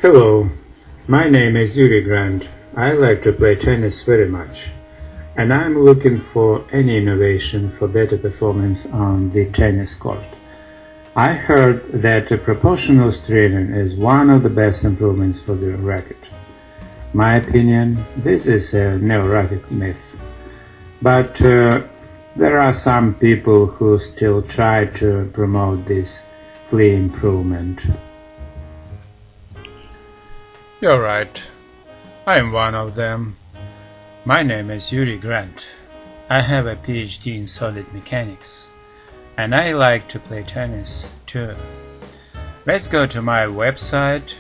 Hello, my name is Yuri Grant. I like to play tennis very much, and I'm looking for any innovation for better performance on the tennis court. I heard that proportional straining is one of the best improvements for the racket. My opinion, this is a neurotic myth, but there are some people who still try to promote this flea improvement. You're right. I am one of them. My name is Yuri Grant. I have a PhD in solid mechanics, and I like to play tennis too. Let's go to my website,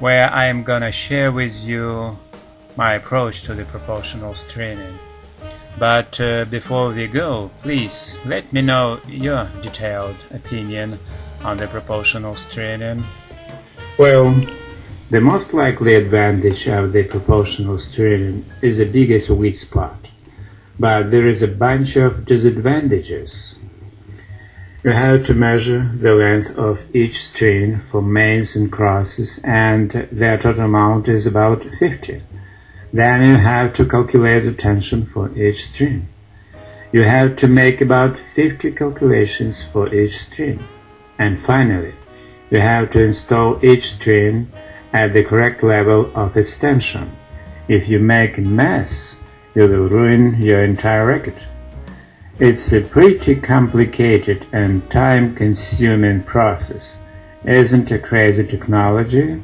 where I am gonna share with you my approach to the proportional straining. But before we go, please let me know your detailed opinion on the proportional straining. Well, the most likely advantage of the proportional straining is the biggest weak spot, but there is a bunch of disadvantages. You have to measure the length of each string for mains and crosses, and their total amount is about 50. Then you have to calculate the tension for each string. You have to make about 50 calculations for each string. And finally, you have to install each string at the correct level of its tension. If you make a mess, you will ruin your entire racket. It's a pretty complicated and time-consuming process. Isn't it crazy technology?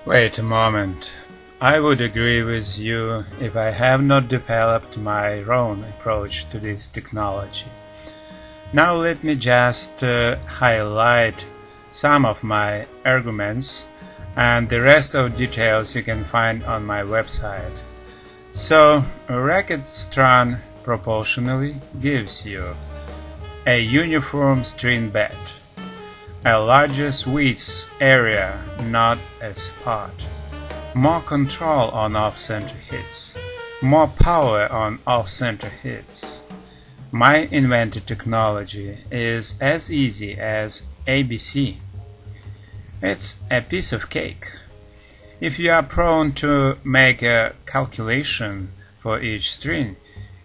Wait a moment. I would agree with you if I have not developed my own approach to this technology. Now let me just highlight some of my arguments, and the rest of details you can find on my website. So, a racket strung proportionally gives you a uniform string bed, a larger width area, not a spot, more control on off-center hits, more power on off-center hits. My invented technology is as easy as ABC. It's a piece of cake. If you are prone to make a calculation for each string,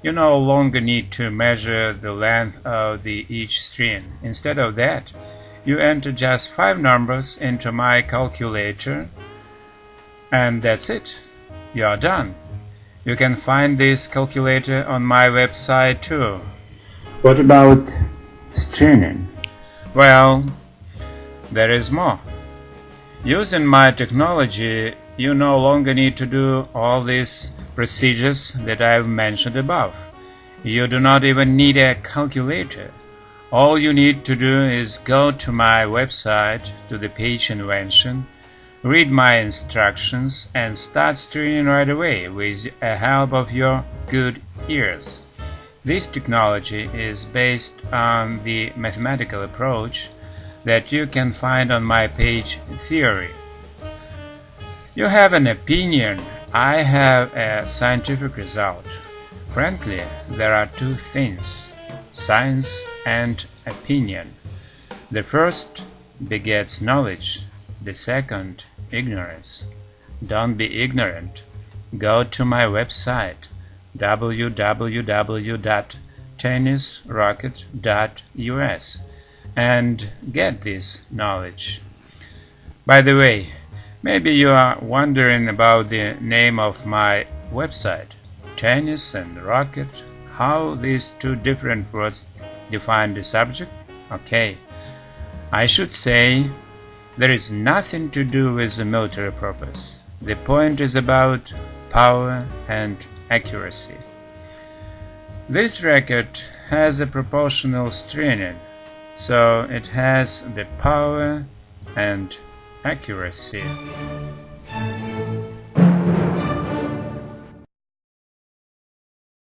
you no longer need to measure the length of each string. Instead of that, you enter just 5 numbers into my calculator, and that's it. You are done. You can find this calculator on my website too. What about straining? Well, there is more. Using my technology, you no longer need to do all these procedures that I've mentioned above. You do not even need a calculator. All you need to do is go to my website, to the page Invention, read my instructions, and start straining right away with the help of your good ears. This technology is based on the mathematical approach that you can find on my page Theory. You have an opinion, I have a scientific result. Frankly, there are two things, science and opinion. The first begets knowledge, the second ignorance. Don't be ignorant. Go to my website www.tennisracket.us and get this knowledge. By the way, maybe you are wondering about the name of my website, tennis and racket, how these two different words define the subject? Okay, I should say there is nothing to do with the military purpose. The point is about power and accuracy. This racket has a proportional straining, so it has the power and accuracy.